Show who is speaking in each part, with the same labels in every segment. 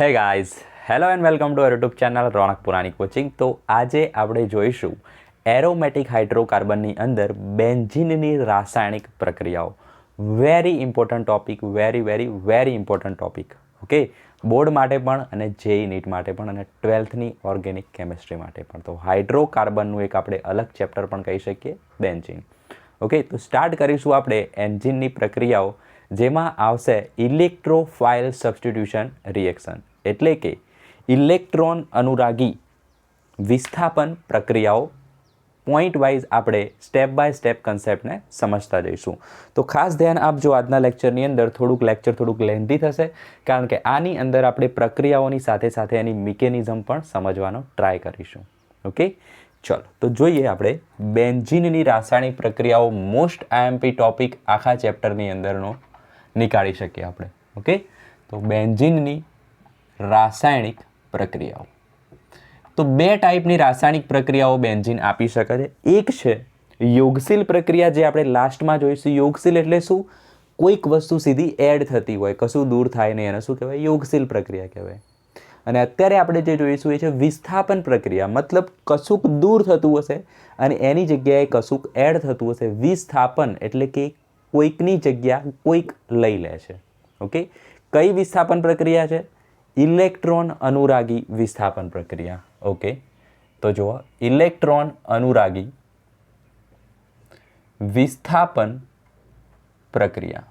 Speaker 1: હે guys, hello and welcome to YouTube channel Ronak Purani coaching. તો આજે આપણે જોઈશું એરોમેટિક હાઇડ્રોકાર્બનની અંદર બેન્ઝીનની રાસાયણિક પ્રક્રિયાઓ. Very important topic, very important topic. Okay, board માટે પણ અને જેઈ નીટ માટે પણ અને 12થની ઓર્ગેનિક કેમિસ્ટ્રી માટે પણ. તો હાઇડ્રોકાર્બનનું એક આપણે અલગ ચેપ્ટર પણ કહી શકીએ, બેન્ઝીન. ઓકે, તો સ્ટાર્ટ કરીશું આપણે એન્જિનની પ્રક્રિયાઓ, જેમાં આવશે ઇલેક્ટ્રોફાઇલ સબસ્ટિટ્યુશન રિએક્શન, એટલે કે ઇલેક્ટ્રોન અનુરાગી વિસ્થાપન પ્રક્રિયાઓ. પોઈન્ટ વાઇઝ આપણે સ્ટેપ બાય સ્ટેપ કન્સેપ્ટને સમજતા જઈશું. તો ખાસ ધ્યાન આપજો, આજના લેક્ચરની અંદર થોડુંક લેન્ધી થશે, કારણ કે આની અંદર આપણે પ્રક્રિયાઓની સાથે સાથે એની મિકેનિઝમ પણ સમજવાનો ટ્રાય કરીશું. ઓકે, ચલો તો જોઈએ આપણે બેન્ઝીનની રાસાયણિક પ્રક્રિયાઓ. મોસ્ટ આઈએમપી ટોપિક આખા ચેપ્ટરની અંદરનો નીકાળી શકીએ આપણે. ઓકે, તો બેન્ઝીનની રાસાયણિક પ્રક્રિયાઓ. તો બે ટાઈપની રાસાયણિક પ્રક્રિયાઓ બેન્ઝીન આપી શકે છે. એક છે યોગશીલ પ્રક્રિયા, જે આપણે લાસ્ટમાં જોઈશું. યોગશીલ એટલે શું? કોઈક વસ્તુ સીધી એડ થતી હોય, કશું દૂર થાય નહીં, એને શું કહેવાય? યોગશીલ પ્રક્રિયા કહેવાય. અને અત્યારે આપણે જે જોઈશું એ છે વિસ્થાપન પ્રક્રિયા, મતલબ કશુંક દૂર થતું હશે અને એની જગ્યાએ કશુંક એડ થતું હશે. વિસ્થાપન એટલે કે કોઈકની જગ્યા કોઈક લઈ લે છે. ઓકે, કઈ વિસ્થાપન પ્રક્રિયા છે? ઇલેક્ટ્રોન અનુરાગી વિસ્થાપન પ્રક્રિયા. ઓકે, તો જુઓ, ઇલેક્ટ્રોન અનુરાગી વિસ્થાપન પ્રક્રિયા.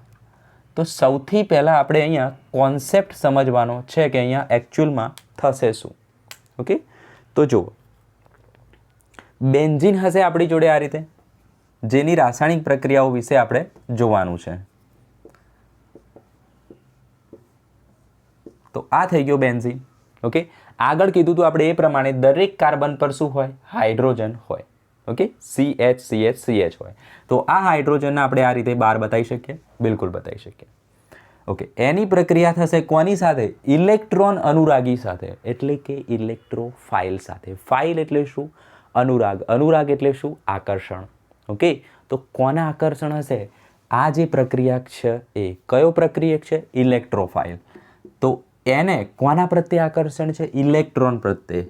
Speaker 1: તો સૌથી પહેલાં આપણે અહીંયા કોન્સેપ્ટ સમજવાનો છે કે અહીંયા એકચ્યુઅલમાં થશે શું. ઓકે, તો જુઓ, બેન્ઝીન હશે આપણી જોડે આ રીતે, જેની રાસાયણિક પ્રક્રિયાઓ વિશે આપણે જોવાનું છે. તો આ થઈ ગયો બેન્ઝીન. ઓકે, આગળ કીધું હતું આપણે એ પ્રમાણે દરેક કાર્બન પર શું હોય? હાઇડ્રોજન હોય. ઓકે, CH હોય. તો આ હાઇડ્રોજનને આપણે આ રીતે બહાર બતાવી શકીએ? બિલકુલ બતાવી શકીએ. ઓકે, એની પ્રક્રિયા થશે કોની સાથે? ઇલેક્ટ્રોન અનુરાગી સાથે, એટલે કે ઇલેક્ટ્રોફાઇલ સાથે. ફાઇલ એટલે શું? અનુરાગ. અનુરાગ એટલે શું? આકર્ષણ. ઓકે, તો કોના આકર્ષણ હશે? આ જે પ્રક્રિયા છે એ કયો પ્રક્રિયક છે? ઇલેક્ટ્રોફાઇલ. તો એને કોના પ્રત્યે આકર્ષણ છે? ઇલેક્ટ્રોન પ્રત્યે.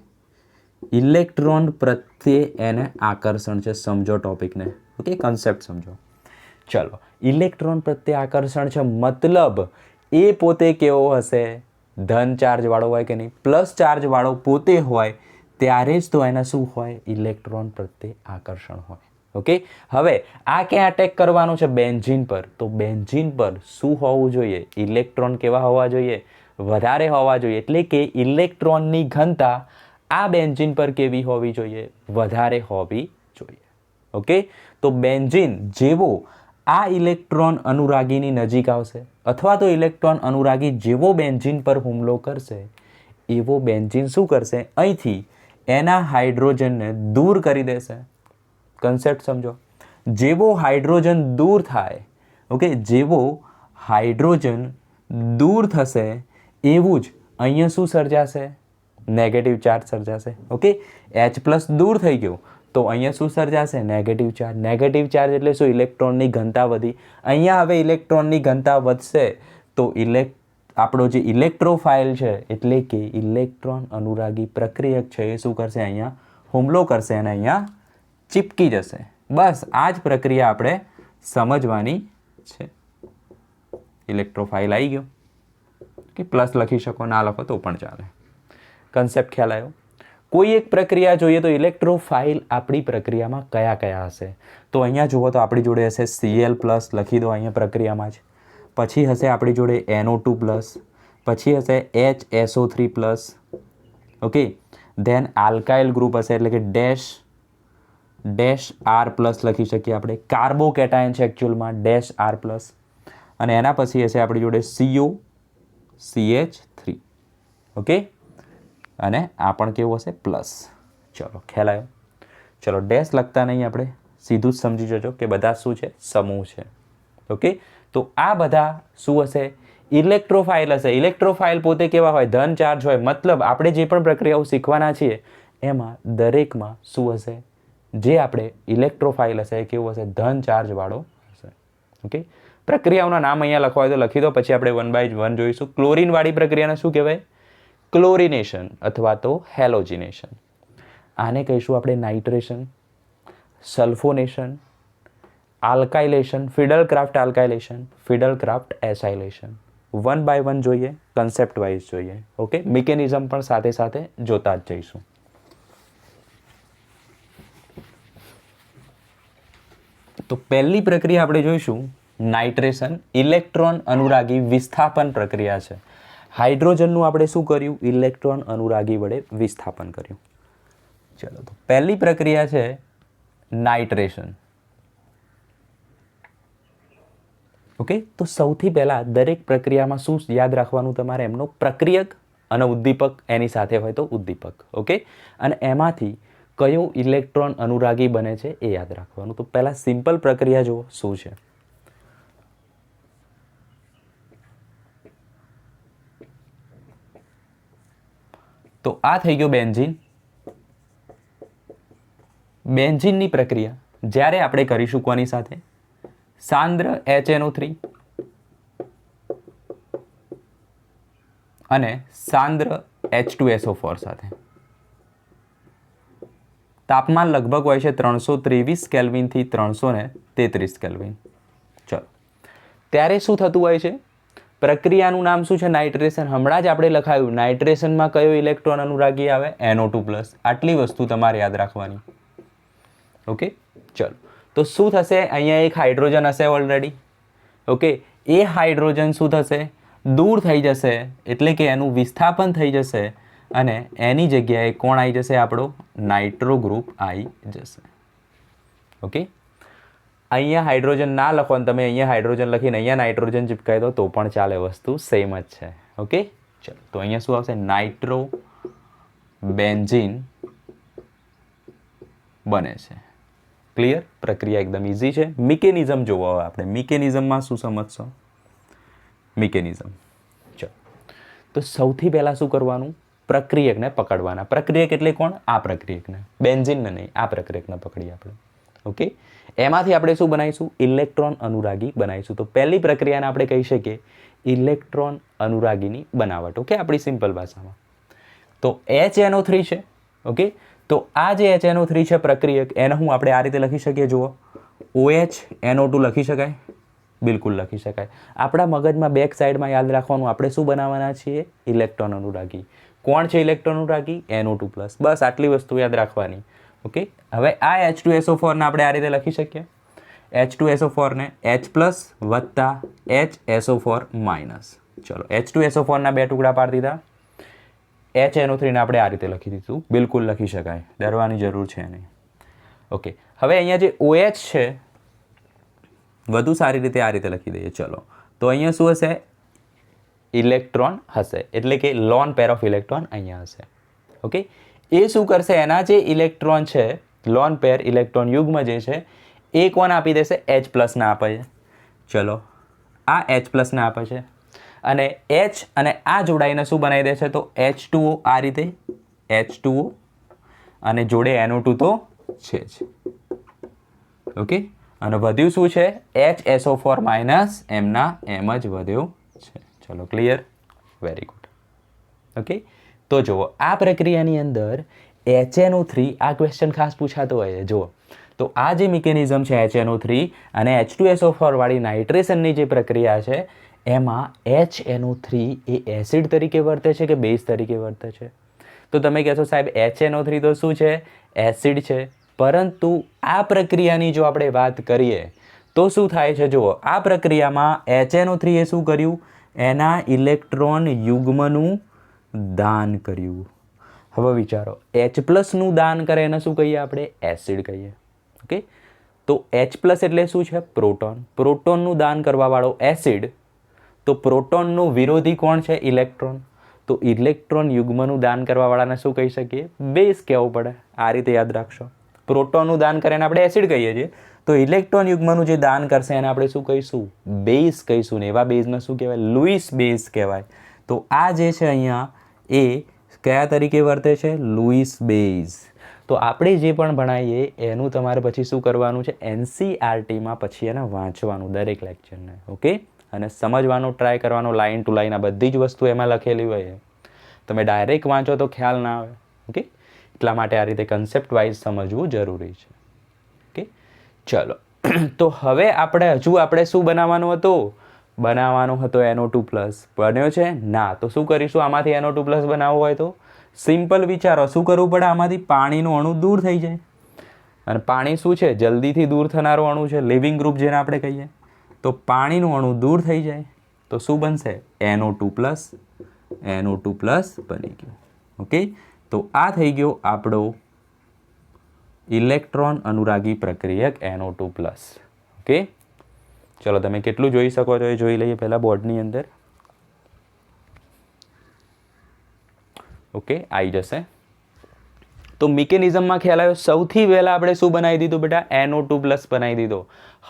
Speaker 1: ઇલેક્ટ્રોન પ્રત્યે એને આકર્ષણ છે. સમજો ટોપિકને. ઓકે, કન્સેપ્ટ સમજો. ચલો, ઇલેક્ટ્રોન પ્રત્યે આકર્ષણ છે, મતલબ એ પોતે કેવો હશે? ધન ચાર્જ વાળો હોય કે નહીં? પ્લસ ચાર્જ વાળો પોતે હોય ત્યારે જ તો એને શું હોય? ઇલેક્ટ્રોન પ્રત્યે આકર્ષણ હોય. ઓકે, હવે આ ક્યાં અટેક કરવાનું છે? બેન્ઝીન પર. તો બેન્ઝીન પર શું હોવું જોઈએ? ઇલેક્ટ્રોન કેવા હોવા જોઈએ? વધારે હોવા જોઈએ. એટલે કે ઇલેક્ટ્રોનની ઘનતા આ બેન્ઝીન પર કેવી હોવી જોઈએ? વધારે હોવી જોઈએ. ઓકે, તો બેન્ઝીન જેવો આ ઇલેક્ટ્રોન અનુરાગીની નજીક આવશે, અથવા તો ઇલેક્ટ્રોન અનુરાગી જેવો બેન્ઝીન પર હુમલો કરશે, એવો બેન્ઝીન શું કરશે? અહીંથી એના હાઇડ્રોજનને દૂર કરી દેશે. કન્સેપ્ટ સમજો. જેવો હાઇડ્રોજન દૂર થાય, ઓકે, જેવો હાઇડ્રોજન દૂર થશે એવું જ અહીંયા શું સર્જાશે? નેગેટિવ ચાર્જ સર્જાશે. ઓકે, H+ દૂર થઈ ગયો તો અહીંયા શું સર્જાશે? Negative charge. નેગેટિવ ચાર્જ એટલે શું? ઇલેક્ટ્રોનની ઘનતા વધી. અહીંયા હવે ઇલેક્ટ્રોનની ઘનતા વધશે તો આપણો જે ઇલેક્ટ્રોફાઇલ છે, એટલે કે ઇલેક્ટ્રોન અનુરાગી પ્રક્રિયક છે, એ શું કરશે? અહીંયા હુમલો કરશે અને અહીંયા ચીપકી જશે. બસ આ જ પ્રક્રિયા આપણે સમજવાની છે. ઇલેક્ટ્રોફાઇલ આવી ગયો કે પ્લસ લખી શકો, ના લખો તો પણ ચાલે. કન્સેપ્ટ ખ્યાલ આવ્યો? કોઈ એક પ્રક્રિયા જોઈએ તો ઇલેક્ટ્રોફાઇલ આપણી પ્રક્રિયામાં કયા કયા હશે? તો અહીંયા જુઓ તો આપણી જોડે હશે Cl+ લખી દો અહીંયા પ્રક્રિયામાં જ. પછી હશે આપણી જોડે NO2+, પછી હશે HSO3+. Okay, than alkyl group હશે, એટલે કે -R+ લખી શકીએ આપણે. કાર્બોકેટાયન છે એકચ્યુઅલમાં -R+. અને એના પછી હશે આપણી જોડે COCH3. ઓકે, અને આ પણ કેવું હશે? પ્લસ. ચલો, ખ્યાલ આવ્યો? ચલો, ડેશ લખતા નહીં આપણે, સીધું જ સમજી જજો કે બધા શું છે? સમૂહ છે. ઓકે, તો આ બધા શું હશે? ઇલેક્ટ્રોફાઇલ હશે. ઇલેક્ટ્રોફાઇલ પોતે કેવા હોય? ધન ચાર્જ હોય. મતલબ આપણે જે પણ પ્રક્રિયાઓ શીખવાના છીએ એમાં દરેકમાં શું હશે? જે આપણે ઇલેક્ટ્રોફાઇલ હશે એ કેવું હશે? ધન ચાર્જ વાળો હશે. ઓકે, પ્રક્રિયાઓના નામ અહીંયા લખવા હોય તો લખી દો, પછી આપણે 1 by 1 જોઈશું. ક્લોરીન વાળી પ્રક્રિયાને શું કહેવાય? ક્લોરિનેશન અથવા તો હેલોજિનેશન. આને કહીશું આપણે nitration, sulphonation, alkylation, Friedel Crafts alkylation, Friedel Crafts acylation. One by one જોઈએ, કન્સેપ્ટ વાઇઝ જોઈએ. ઓકે, મિકેનિઝમ પણ સાથે સાથે જોતા જ જઈશું. તો પહેલી પ્રક્રિયા આપણે જોઈશું નાઇટ્રેશન, ઇલેક્ટ્રોન અનુરાગી વિસ્થાપન પ્રક્રિયા છે. હાઇડ્રોજનનું આપણે શું કર્યું? ઇલેક્ટ્રોન અનુરાગી વડે વિસ્થાપન કર્યું. ચલો, તો પહેલી પ્રક્રિયા છે નાઇટ્રેશન. ઓકે, તો સૌથી પહેલાં દરેક પ્રક્રિયામાં શું યાદ રાખવાનું તમારે? એમનો પ્રક્રિયક અને ઉદ્દીપક એની સાથે હોય તો ઉદ્દીપક. ઓકે, અને એમાંથી કયું ઇલેક્ટ્રોન અનુરાગી બને છે એ યાદ રાખવાનું. તો પહેલાં સિમ્પલ પ્રક્રિયા જુઓ શું છે. તો આ થઈ ગયો બેન્ઝીન. બેન્ઝીનની પ્રક્રિયા જ્યારે આપણે કરીશું કોની સાથે? સાંદ્ર HNO3 અને સાંદ્ર H2SO4 સાથે. તાપમાન લગભગ હોય છે 323 કેલ્વિનથી 333 કેલ્વિન. ચલો, ત્યારે શું થતું હોય છે? પ્રક્રિયાનું નામ શું છે? નાઇટ્રેશન. હમણાં જ આપણે લખાયું નાઇટ્રેશનમાં કયો ઇલેક્ટ્રોન અનુરાગી આવે? NO2+. આટલી વસ્તુ તમારે યાદ રાખવાની. ઓકે, ચલો, તો શું થશે? અહીંયા એક હાઇડ્રોજન હશે ઓલરેડી. ઓકે, એ હાઇડ્રોજન શું થશે? દૂર થઈ જશે, એટલે કે એનું વિસ્થાપન થઈ જશે અને એની જગ્યાએ કોણ આવી જશે? આપણો નાઇટ્રો ગ્રુપ આવી જશે. ઓકે, અહીંયા હાઇડ્રોજન ના લખો ને તમે અહીંયા હાઇડ્રોજન લખીને અહીંયા નાઇટ્રોજન ચિપકાવી દો તો પણ ચાલે, વસ્તુ સેમ જ છે. ઓકે, ચલો, તો અહીંયા શું આવશે? નાઇટ્રો બેન્ઝીન બને છે. ક્લિયર? પ્રક્રિયા એકદમ ઇઝી છે. મિકેનિઝમ જોવો હવે આપણે. મિકેનિઝમમાં શું સમજશો? મિકેનિઝમ. ચલો, તો સૌથી પહેલાં શું કરવાનું? પ્રક્રિયકને પકડવાના. પ્રક્રિયક એટલે કોણ? આ પ્રક્રિયકને, બેન્ઝીનને નહીં, આ પ્રક્રિયકને પકડીએ આપણે. ઓકે, એમાંથી આપણે શું બનાવીશું? ઇલેક્ટ્રોન અનુરાગી બનાવીશું. તો પહેલી પ્રક્રિયાને આપણે કહી શકીએ ઇલેક્ટ્રોન અનુરાગીની બનાવટ. ઓકે, આપણી સિમ્પલ ભાષામાં. તો HNO3 છે. ઓકે, તો આ જે HNO3 છે પ્રક્રિયક, એને હું આપણે આ રીતે લખી શકીએ. જુઓ, OH NO2 લખી શકાય? બિલકુલ લખી શકાય. આપણા મગજમાં બેક સાઈડમાં યાદ રાખવાનું, આપણે શું બનાવવાના છીએ? ઇલેક્ટ્રોન અનુરાગી. કોણ છે ઇલેક્ટ્રોન અનુરાગી? NO2+. બસ આટલી વસ્તુ યાદ રાખવાની. ઓકે, હવે આ H2SO4 ને આપણે આ રીતે લખી શકીએ. H2SO4 ને H+ વત્તા HSO4-. ચલો, H2SO4 ના બે ટુકડા પાડી દીધા. HNO3 ને આપણે આ રીતે લખી દીધું. બિલકુલ લખી શકાય, ડરવાની જરૂર છે નહીં. ઓકે, હવે અહીંયા જે OH છે વધુ સારી રીતે આ રીતે લખી દઈએ. ચલો, તો અહીંયા શું હશે? ઇલેક્ટ્રોન હશે, એટલે કે લોન પેર ઓફ ઇલેક્ટ્રોન અહીંયા હશે. ઓકે, એ શું કરશે? એના જે ઇલેક્ટ્રોન છે, લોન પેર ઇલેક્ટ્રોન યુગ્મ જે છે એ કોણ આપી દેશે? H+ ના આપે છે. ચલો, આ H+ ના આપે છે અને H અને આ જોડાઈને શું બનાવી દે છે? તો H2O. આ રીતે H2O અને જોડે NO2 તો છે જ. ઓકે, અને વધ્યું શું છે? HSO4- એમના એમ જ વધ્યું છે. ચલો, ક્લિયર? Very good. ઓકે, તો જુઓ, આ પ્રક્રિયાની અંદર HNO3, આ ક્વેશ્ચન ખાસ પૂછાતો હોય છે. જુઓ, તો આ જે મિકેનિઝમ છે HNO3 અને H2SO4 વાળી નાઇટ્રેશનની જે પ્રક્રિયા છે એમાં HNO3 એ એસિડ તરીકે વર્તે છે કે બેઝ તરીકે વર્તે છે? તો તમે કહેશો સાહેબ HNO3 તો શું છે? એસિડ છે. પરંતુ આ પ્રક્રિયાની જો આપણે વાત કરીએ તો શું થાય છે? જુઓ, આ પ્રક્રિયામાં HNO3 એ શું કર્યું? એના ઇલેક્ટ્રોન યુગ્મનું દાન કર્યું. હવે વિચારો, H+ નું દાન કરે એને શું કહીએ આપણે? એસિડ કહીએ. ઓકે, તો H+ એટલે શું છે? પ્રોટોન. પ્રોટોનનું દાન કરવાવાળો એસિડ. તો પ્રોટોનનો વિરોધી કોણ છે? ઇલેક્ટ્રોન. તો ઇલેક્ટ્રોન યુગ્મનું દાન કરવાવાળાને શું કહી શકીએ? બેઝ કહેવું પડે. આ રીતે યાદ રાખશો. પ્રોટોનનું દાન કરે એને આપણે એસિડ કહીએ છીએ, તો ઇલેક્ટ્રોન યુગ્મનું જે દાન કરશે એને આપણે શું કહીશું? બેઝ કહીશું. ને એવા બેઝને શું કહેવાય? લુઈસ બેઝ કહેવાય. તો આ જે છે અહીંયા એ કયા તરીકે વર્તે છે? Louis base. તો આપણે જે પણ ભણાવીએ એનું તમારે પછી શું કરવાનું છે? NCERTમાં પછી એને વાંચવાનું દરેક લેક્ચરને. ઓકે, અને સમજવાનો ટ્રાય કરવાનો, લાઇન ટુ લાઇન. આ બધી જ વસ્તુ એમાં લખેલી હોય. તમે ડાયરેક્ટ વાંચો તો ખ્યાલ ના આવે. ઓકે, એટલા માટે આ રીતે કન્સેપ્ટ વાઇઝ સમજવું જરૂરી છે. ઓકે, ચલો. તો હવે આપણે શું બનાવવાનું હતું? બનાવવાનો હતો NO2+. બન્યો છે ના? તો શું કરીશું? આમાંથી NO2+ બનાવવો હોય તો સિમ્પલ વિચારો. શું કરવું પડે? આમાંથી પાણીનું અણુ દૂર થઈ જાય. અને પાણી શું છે? જલ્દીથી દૂર થનારો અણુ છે, લિવિંગ ગ્રુપ જેને આપણે કહીએ. તો પાણીનું અણુ દૂર થઈ જાય તો શું બનશે? NO2+. NO2+ બની ગયું. ઓકે, તો આ થઈ ગયો આપણો ઇલેક્ટ્રોન અનુરાગી પ્રક્રિયક NO2+. ઓકે, ચલો તમે કેટલું જોઈ શકો છો એ જોઈ લઈએ પહેલાં બોર્ડની અંદર. ઓકે, આવી જશે. તો મિકેનિઝમમાં ખ્યાલ આવ્યો. સૌથી પહેલાં આપણે શું બનાવી દીધું બેટા? NO2+ બનાવી દીધો.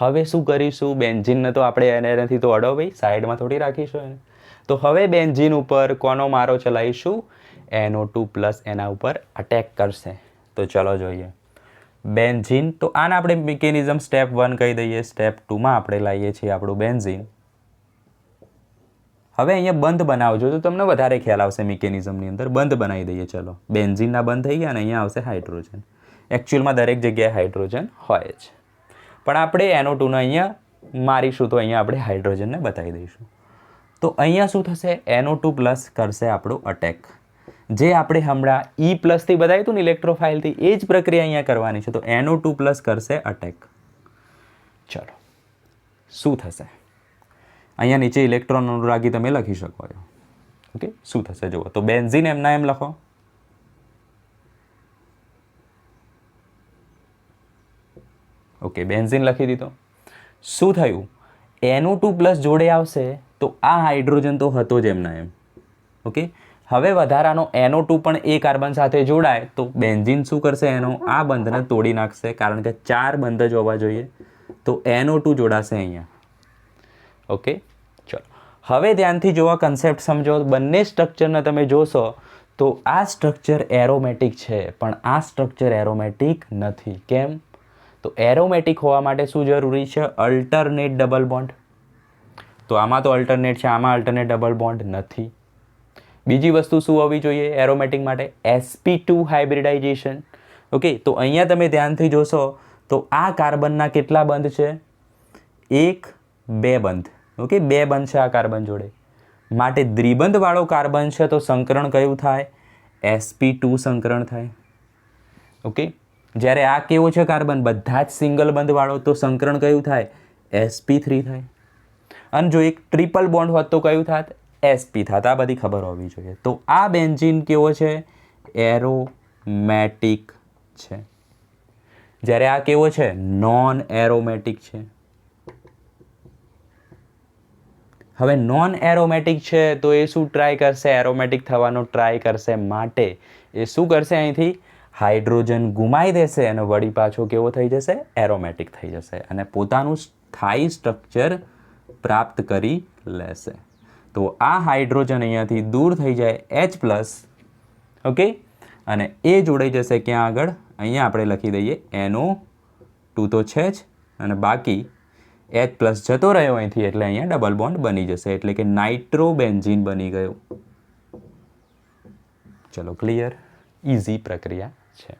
Speaker 1: હવે શું કરીશું? બેન્ઝીનને તો આપણે એનાથી તો અડો ભાઈ, સાઈડમાં થોડી રાખીશું એને. તો હવે બેન્ઝીન ઉપર કોનો મારો ચલાવીશું? NO2+ એના ઉપર અટેક કરશે. તો ચલો જોઈએ. બેન્ઝીન, તો આને આપણે મિકેનિઝમ સ્ટેપ 1 કહી દઈએ. સ્ટેપ 2માં આપણે લાવીએ છીએ આપણું બેન્ઝીન. હવે અહીંયા બંધ બનાવજો તો તમને વધારે ખ્યાલ આવશે. મિકેનિઝમની અંદર બંધ બનાવી દઈએ. ચલો, બેન્ઝીનના બંધ થઈ ગયા અને અહીંયા આવશે હાઇડ્રોજન. એકચ્યુઅલમાં દરેક જગ્યાએ હાઇડ્રોજન હોય જ, પણ આપણે NO2ને અહીંયા મારીશું તો અહીંયા આપણે હાઇડ્રોજનને બતાવી દઈશું. તો અહીંયા શું થશે? NO2+ કરશે આપણું અટેક. જે આપણે હમણાં E+ થી બતાવ્યું હતું ને ઇલેક્ટ્રોફાઇલથી, એ જ પ્રક્રિયા અહીંયા કરવાની છે. તો NO2+ કરશે અટેક. ચલો, શું થશે? અહીંયા નીચે ઇલેક્ટ્રોન અનુરાગી તમે લખી શકો છો. ઓકે, શું થશે જુઓ. તો બેન્ઝીન એમના એમ લખો. ઓકે, બેન્ઝીન લખી દીધો. શું થયું? NO2+ જોડે આવશે તો આ હાઇડ્રોજન તો હતો જ એમના એમ. ઓકે, હવે વધારાનો NO2 પણ એ કાર્બન સાથે જોડાય તો બેન્ઝીન શું કરશે? એનો આ બંધને તોડી નાખશે, કારણ કે 4 બંધ જ હોવા જોઈએ. તો NO2 જોડાશે અહીંયા. ઓકે, ચલો હવે ધ્યાનથી જોવા, કન્સેપ્ટ સમજો. બંને સ્ટ્રક્ચરને તમે જોશો તો આ સ્ટ્રક્ચર એરોમેટિક છે, પણ આ સ્ટ્રક્ચર એરોમેટિક નથી. કેમ? તો એરોમેટિક હોવા માટે શું જરૂરી છે? Alternate double bond. તો આમાં તો અલ્ટરનેટ છે, આમાં અલ્ટરનેટ ડબલ બોન્ડ નથી. બીજી વસ્તુ શું હોવી જોઈએ એરોમેટિક માટે? sp2 hybridisation. ઓકે, તો અહીંયા તમે ધ્યાનથી જોશો તો આ કાર્બનના કેટલા બંધ છે? 1, 2 બંધ. ઓકે, 2 બંધ છે આ કાર્બન જોડે. માટે દ્વિબંધવાળો કાર્બન છે તો સંકરણ કયું થાય? sp2 સંકરણ થાય. ઓકે, જ્યારે આ કેવો છે કાર્બન? બધા જ સિંગલ બંધવાળો, તો સંકરણ કયું થાય? sp3 થાય. અને જો એક ટ્રિપલ બોન્ડ હોત તો કયું થાત? sp થાત. આ બધી ખબર હોવી જોઈએ. તો આ બેન્ઝીન કેવો છે? એરોમેટિક છે. જ્યારે આ કેવો છે? નોન એરોમેટિક છે. હવે નોન એરોમેટિક છે તો એ શું ટ્રાય કરશે? એરોમેટિક થવાનો ટ્રાય કરશે. માટે એ શું કરશે? અહીંથી હાઇડ્રોજન ગુમાવી દેશે અને વળી પાછો કેવો થઈ જશે? એરોમેટિક થઈ જશે અને પોતાનું સ્થાયી સ્ટ્રક્ચર પ્રાપ્ત કરી લેશે. તો આ હાઇડ્રોજન અહીંયાથી દૂર થઈ જાય H+. ઓકે, અને એ જોડાઈ જશે ક્યાં આગળ? અહીંયા આપણે લખી દઈએ NO2 તો છે જ, અને બાકી H+ જતો રહ્યો અહીંથી, એટલે અહીંયા ડબલ બોન્ડ બની જશે, એટલે કે નાઇટ્રોબેન્ઝીન બની ગયું. ચલો, ક્લિયર? ઇઝી પ્રક્રિયા છે.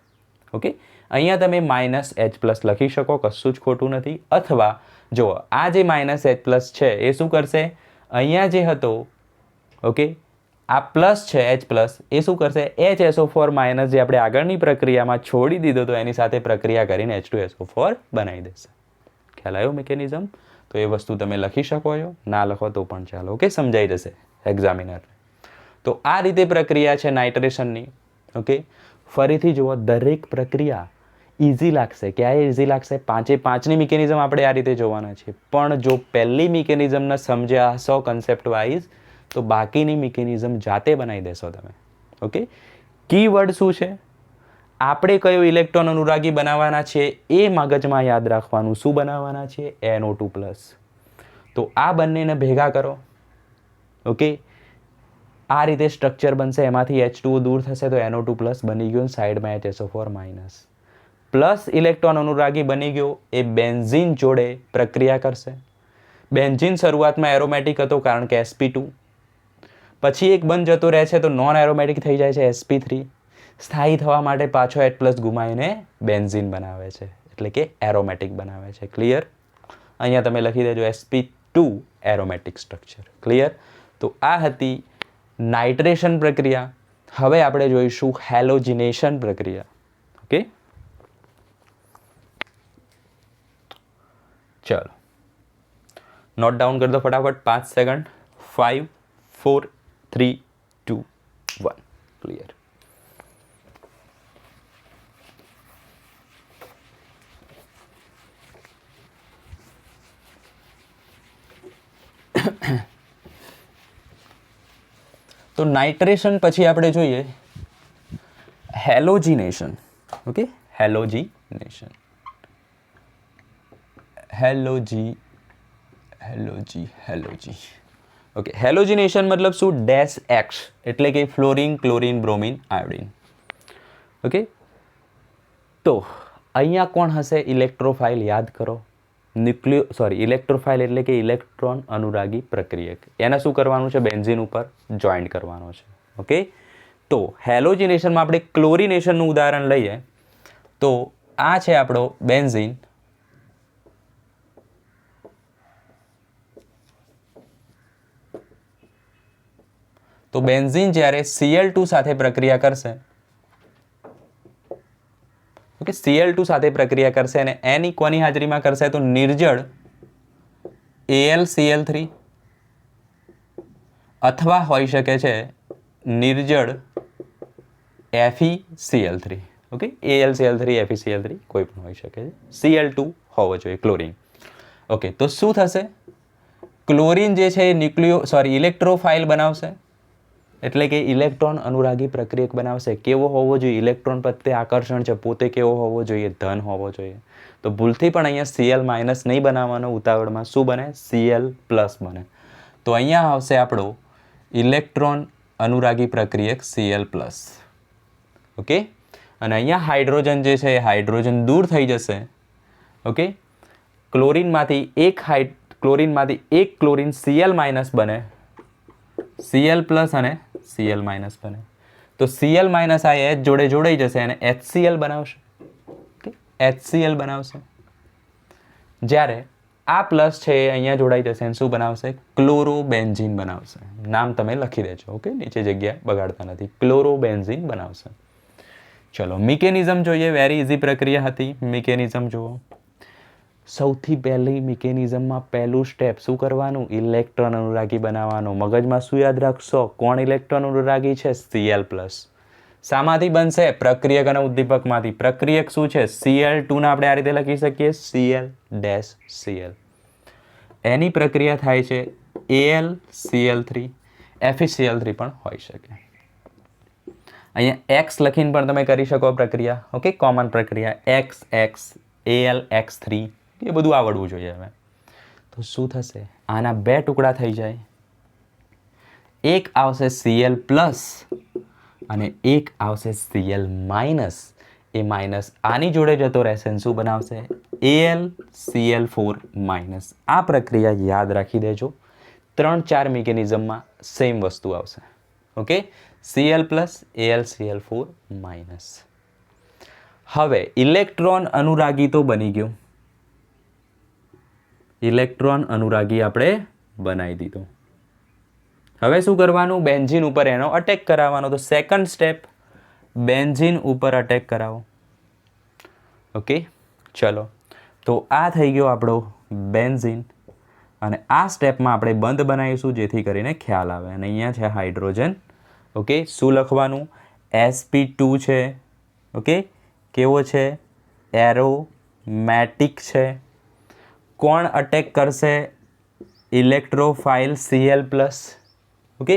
Speaker 1: ઓકે, અહીંયા તમે -H+ લખી શકો, કશું જ ખોટું નથી. અથવા જો આ જે -H+ છે એ શું કરશે? અહીંયા જે હતો, ઓકે, આ પ્લસ છે H+, એ શું કરશે? HSO4- જે આપણે આગળની પ્રક્રિયામાં છોડી દીધો તો એની સાથે પ્રક્રિયા કરીને H2SO4 બનાવી દેશે. ખ્યાલ આવ્યો મિકેનિઝમ? તો એ વસ્તુ તમે લખી શકો છો, ના લખો તો પણ ચાલો. ઓકે, સમજાઈ જશે એક્ઝામિનર. તો આ રીતે પ્રક્રિયા છે નાઇટ્રેશનની. ઓકે, ફરીથી જુઓ, દરેક પ્રક્રિયા ઇઝી લાગશે. ક્યારે ઇઝી લાગશે? 5ની મિકેનિઝમ આપણે આ રીતે જોવાના છે. પણ જો પહેલી મિકેનિઝમને સમજ્યા હશો કન્સેપ્ટ વાઇઝ તો બાકીની મિકેનિઝમ જાતે બનાવી દેશો તમે. ઓકે, કીવર્ડ શું છે? આપણે કયો ઇલેક્ટ્રોન અનુરાગી બનાવવાના છે એ મગજમાં યાદ રાખવાનું. શું બનાવવાના છે? NO2+. તો આ બંનેને ભેગા કરો. ઓકે, આ રીતે સ્ટ્રક્ચર બનશે. એમાંથી H2O દૂર થશે તો NO2+ બની ગયો, સાઈડમાં HSO4-. પ્લસ ઇલેક્ટ્રોન અનુરાગી બની ગયો, એ બેન્ઝીન જોડે પ્રક્રિયા કરશે. બેન્ઝીન શરૂઆતમાં એરોમેટિક હતો કારણ કે sp2. પછી એક બંધ જતો રહે છે તો નોન એરોમેટિક થઈ જાય છે sp3. સ્થાયી થવા માટે પાછો H+ ગુમાવીને બેન્ઝીન બનાવે છે, એટલે કે એરોમેટિક બનાવે છે. ક્લિયર? અહીંયા તમે લખી દેજો sp2 એરોમેટિક સ્ટ્રક્ચર. ક્લિયર? તો આ હતી નાઇટ્રેશન પ્રક્રિયા. હવે આપણે જોઈશું હેલોજિનેશન પ્રક્રિયા. ઓકે, ચલો નોટ ડાઉન કરી દો ફટાફટ 5 સેકન્ડ. 5 4 3 2 1. ક્લિયર? તો નાઇટ્રેશન પછી આપણે જોઈએ હેલોજિનેશન. ઓકે, હેલોજી. ઓકે, હેલોજિનેશન મતલબ શું? -X એટલે કે fluorine, chlorine, bromine, iodine. Okay, તો અહીંયા કોણ હશે? ઇલેક્ટ્રોફાઇલ. યાદ કરો, ઇલેક્ટ્રોફાઇલ એટલે કે ઇલેક્ટ્રોન અનુરાગી પ્રક્રિયક. એને શું કરવાનું છે? બેન્ઝીન ઉપર જોઈન્ટ કરવાનો છે. ઓકે, તો હેલોજિનેશનમાં આપણે ક્લોરિનેશનનું ઉદાહરણ લઈએ તો આ છે આપણો બેન્ઝીન. તો બેન્ઝીન જ્યારે Cl2 સાથે પ્રક્રિયા કરશે, ઓકે, Cl2 સાથે પ્રક્રિયા કરશે અને એની કોની હાજરીમાં કરશે? તો નિર્જળ AlCl3 અથવા હોઈ શકે છે નિર્જળ FeCl3. ઓકે, AlCl3 FeCl3 કોઈ પણ હોઈ શકે છે. Cl2 હોવો જોઈએ, ક્લોરીન. ઓકે, તો શું થશે? ક્લોરીન જે છે ઇલેક્ટ્રોફાઇલ બનાવશે, એટલે કે ઇલેક્ટ્રોન અનુરાગી પ્રક્રિયક બનાવશે. કેવો હોવો જોઈએ? ઇલેક્ટ્રોન પ્રત્યે આકર્ષણ છે પોતે કેવો હોવો જોઈએ? ધન હોવો જોઈએ. તો ભૂલથી પણ અહીંયા Cl- નહીં બનાવવાનો ઉતાવળમાં. શું બને? Cl+ બને. તો અહીંયા આવશે આપણો ઇલેક્ટ્રોન અનુરાગી પ્રક્રિયક Cl+. ઓકે, અને અહીંયા હાઇડ્રોજન જે છે એ હાઇડ્રોજન દૂર થઈ જશે. ઓકે, ક્લોરીનમાંથી એક ક્લોરીન Cl- બને, Cl+ અને Cl- બને. તો Cl- આ H જોડે જોડાઈ જશે અને HCl બનાવશે. ઓકે, HCl બનાવશે. જ્યારે આ પ્લસ છે એ અહીંયા જોડાઈ જશે અને શું બનાવશે? ક્લોરોબેન્ઝીન બનાવશે. નામ તમે લખી દેજો. ઓકે, નીચે જગ્યા બગાડતા નથી. ક્લોરોબેન્ઝીન બનાવશે. ચલો મિકેનિઝમ જોઈએ. વેરી ઇઝી પ્રક્રિયા હતી. મિકેનિઝમ જુઓ. સૌથી પહેલી મિકેનિઝમમાં પહેલું સ્ટેપ શું કરવાનું? ઇલેક્ટ્રોન અનુરાગી બનાવવાનો. મગજમાં શું યાદ રાખશો? કોણ ઇલેક્ટ્રોન અનુરાગી છે? Cl+. શામાંથી બનશે? પ્રક્રિયક અને ઉદ્દીપકમાંથી. પ્રક્રિયક શું છે? Cl2 ને આપણે આ રીતે લખી શકીએ, Cl-Cl. એની પ્રક્રિયા થાય છે AlCl3, FeCl3 પણ હોઈ શકે. અહીંયા X લખીને પણ તમે કરી શકો પ્રક્રિયા. ઓકે, કોમન પ્રક્રિયા XX, AlX3 એ બધું આવડવું જોઈએ. હવે તો શું થશે? આના બે ટુકડા થઈ જાય. એક આવશે Cl+ અને એક આવશે Cl-. એ માઇનસ આની જોડે જતો રહેશે અને શું બનાવશે? AlCl4-. આ પ્રક્રિયા યાદ રાખી દેજો. 3-4 મિકેનિઝમમાં સેમ વસ્તુ આવશે. Okay, Cl+, AlCl4-. હવે ઇલેક્ટ્રોન અનુરાગી તો બની ગયું. ઇલેક્ટ્રોન અનુરાગી આપણે બનાવી દીધો. હવે શું કરવાનું? બેન્ઝીન ઉપર એનો અટેક કરાવવાનો. તો સેકન્ડ સ્ટેપ, બેન્ઝીન ઉપર અટેક કરાવો. ઓકે, ચલો. તો આ થઈ ગયો આપણો બેન્ઝીન અને આ સ્ટેપમાં આપણે બંધ બનાવીશું જેથી કરીને ખ્યાલ આવે. અને અહીંયા છે હાઇડ્રોજન. ઓકે, શું લખવાનું? sp2 છે. ઓકે, કેવો છે? એરોમેટિક છે. કોણ અટેક કરશે? Electrophile Cl+. ઓકે,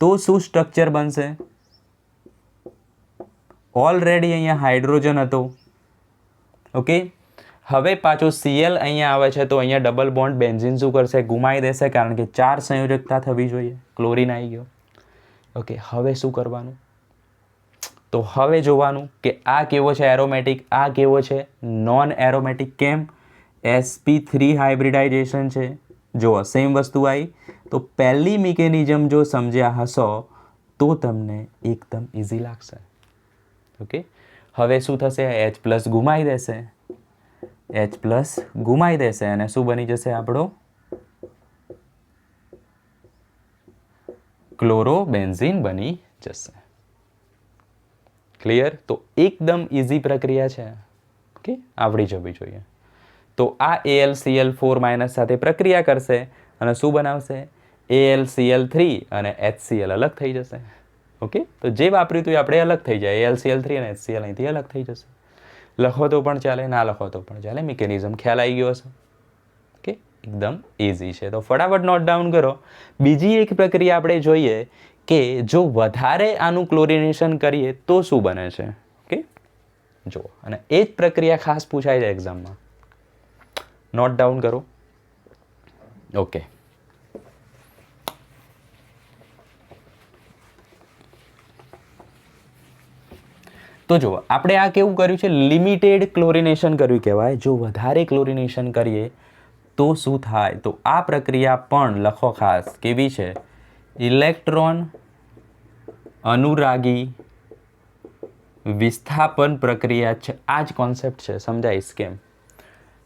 Speaker 1: તો શું સ્ટ્રક્ચર બનશે? ઓલરેડી અહીંયા હાઇડ્રોજન હતો. ઓકે, હવે પાછો Cl અહીંયા આવે છે તો અહીંયા ડબલ બોન્ડ બેન્ઝીન શું કરશે? ગુમાવી દેશે, કારણ કે 4 સંયોજકતા થવી જોઈએ. ક્લોરીન આવી ગયો. ઓકે, હવે શું કરવાનું? તો હવે જોવાનું કે આ કેવો છે? એરોમેટિક. આ કેવો છે? Non aromatic. કેમ? sp3 હાઇબ્રિડાઇઝેશન છે. જો સેમ વસ્તુ આવી. તો પહેલી મિકેનિઝમ જો સમજ્યા હશો તો તમને એકદમ ઇઝી લાગશે. ઓકે, હવે શું થશે? H પ્લસ ગુમાવી દેશે, H પ્લસ ગુમાવી દેશે અને શું બની જશે આપણો ક્લોરોબેન્ઝીન બની જશે. ક્લિયર? તો એકદમ ઇઝી પ્રક્રિયા છે. ઓકે, આવડી જવી જોઈએ. તો આ AlCl4- સાથે પ્રક્રિયા કરશે અને શું બનાવશે? AlCl3 અને HCl અલગ થઈ જશે. ઓકે, તો જે વાપર્યું હતું એ આપણે અલગ થઈ જાય. AlCl3 અને HCl અહીંથી અલગ થઈ જશે. લખો તો પણ ચાલે, ના લખો તો પણ ચાલે. મિકેનિઝમ ખ્યાલ આવી ગયો હશે. ઓકે, એકદમ ઇઝી છે. તો ફટાફટ નોટ ડાઉન કરો. બીજી એક પ્રક્રિયા આપણે જોઈએ કે જો વધારે આનું ક્લોરિનેશન કરીએ તો શું બને છે. ઓકે, જુઓ, અને એ જ પ્રક્રિયા ખાસ પૂછાય છે એક્ઝામમાં. નોટ ડાઉન કરો. ઓકે, તો જુઓ, આપણે આ કેવું કર્યું છે? લિમિટેડ ક્લોરિનેશન કર્યું કહેવાય. જો વધારે ક્લોરિનેશન કરીએ તો શું થાય? તો આ પ્રક્રિયા પણ લખો ખાસ કેવી છે? ઇલેક્ટ્રોન અનુરાગી વિસ્થાપન પ્રક્રિયા છે. આ જ કોન્સેપ્ટ છે, સમજાઈશ કેમ.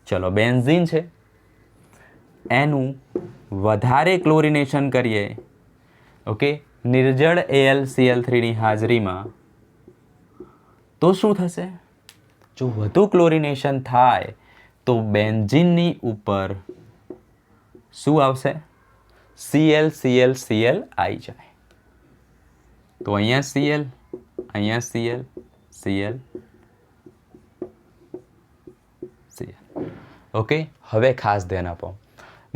Speaker 1: ચલો, બેન્ઝીન છે, એનું વધારે ક્લોરિનેશન કરીએ, ઓકે, નિર્જળ AlCl3ની હાજરીમાં, તો શું થશે? જો વધુ ક્લોરિનેશન થાય તો બેન્ઝીનની ઉપર શું આવશે? Cl આવી જાય. તો અહીંયા Cl, અહીંયા Cl, Cl, Cl. ઓકે, હવે ખાસ ધ્યાન આપો.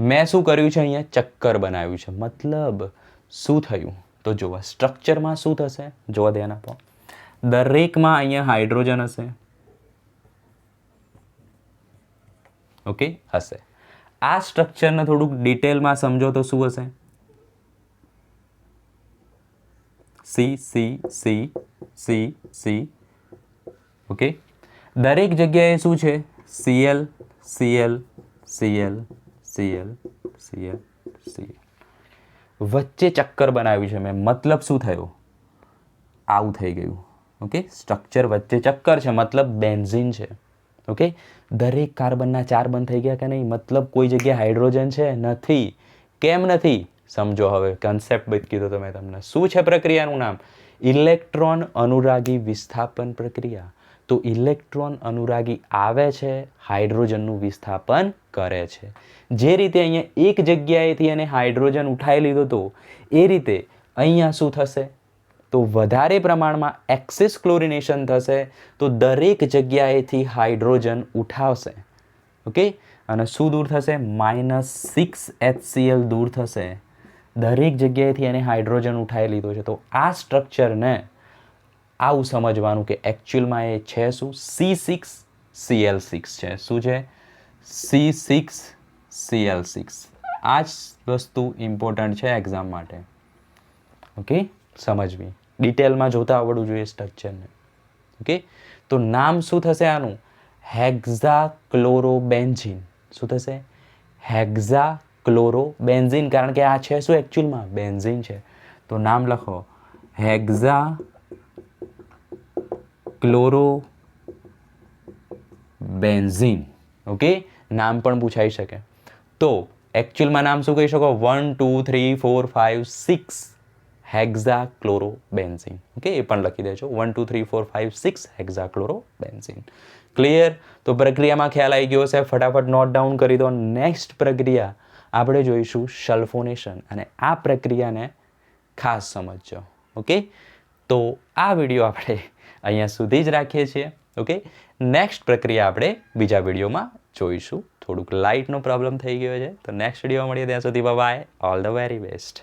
Speaker 1: મેં શું કર્યું છે? અહીંયા ચક્કર બનાવ્યું છે. મતલબ શું થયું? તો જુઓ, સ્ટ્રક્ચરમાં શું થશે? જોવા ધ્યાન આપો. દરેકમાં અહીંયા હાઇડ્રોજન હશે. ઓકે, હશે. આ સ્ટ્રક્ચરને થોડુંક ડિટેલમાં સમજો તો શું હશે? C C C C C. Okay, દરેક જગ્યાએ શું છે? Cl Cl Cl Cl Cl Cl. વચ્ચે ચક્કર બનાવ્યું છે મેં. મતલબ શું થયું? આવું થઈ ગયું. ઓકે, સ્ટ્રક્ચર વચ્ચે ચક્કર છે, મતલબ બેન્ઝીન છે. ઓકે, દરેક કાર્બનના 4 બંધ થઈ ગયા કે નહીં? મતલબ કોઈ જગ્યાએ હાઇડ્રોજન છે? નથી. કેમ નથી? સમજો. હવે કન્સેપ્ટ બધી કીધો તો મેં તમને. શું છે પ્રક્રિયાનું નામ? ઇલેક્ટ્રોન અનુરાગી વિસ્થાપન પ્રક્રિયા. તો ઇલેક્ટ્રોન અનુરાગી આવે છે, હાઇડ્રોજનનું વિસ્થાપન કરે છે. જે રીતે અહીંયા એક જગ્યાએથી એને હાઇડ્રોજન ઉઠાવી લીધો હતો, એ રીતે અહીંયા શું થશે? તો વધારે પ્રમાણમાં એક્સેસ ક્લોરિનેશન થશે, તો દરેક જગ્યાએથી હાઇડ્રોજન ઉઠાવશે. ઓકે, અને શું દૂર થશે? -6 HCl દૂર થશે. દરેક જગ્યાએથી એને હાઇડ્રોજન ઉઠાવી લીધો છે. તો આ સ્ટ્રક્ચરને આવું સમજવાનું કે એકચ્યુઅલમાં એ છે શું? C6Cl6 છે. શું છે? C6Cl6. આ જ વસ્તુ ઇમ્પોર્ટન્ટ છે એક્ઝામ માટે. ઓકે, સમજવી. ડિટેલમાં જોતા આવડવું જોઈએ સ્ટ્રક્ચરને. ઓકે, તો નામ શું થશે આનું? હેક્ઝાક્લોરોબેન્ઝીન. શું થશે? હેક્ઝાક્લોરોબેન્ઝીન. કારણ કે આ છે શું એકચ્યુઅલમાં? બેન્ઝીન છે. તો નામ લખો હેક્ઝાક્લોરોબેન્ઝીન. ઓકે, નામ પણ પૂછાઈ શકે. તો એકચ્યુઅલમાં નામ શું કહી શકો? 1 2 3 4 5 6 હેક્ઝાક્લોરોબેન્ઝીન. ઓકે, એ પણ લખી દેજો. 1 2 3 4 5 6 હેક્ઝાક્લોરોબેન્ઝીન. ક્લિયર? તો પ્રક્રિયામાં ખ્યાલ આવી ગયો છે. ફટાફટ નોટ ડાઉન કરી દો. નેક્સ્ટ પ્રક્રિયા આપણે જોઈશું સલ્ફોનેશન, અને આ પ્રક્રિયાને ખાસ સમજજો. ઓકે, તો આ વિડીયો આપણે અહીંયા સુધી જ રાખીએ છીએ. ઓકે, નેક્સ્ટ પ્રક્રિયા આપણે બીજા વિડીયોમાં જોઈશું. થોડુંક લાઇટનો પ્રોબ્લેમ થઈ ગયો છે, તો નેક્સ્ટ વિડીયો મળીએ. ત્યાં સુધી bye. All the very best.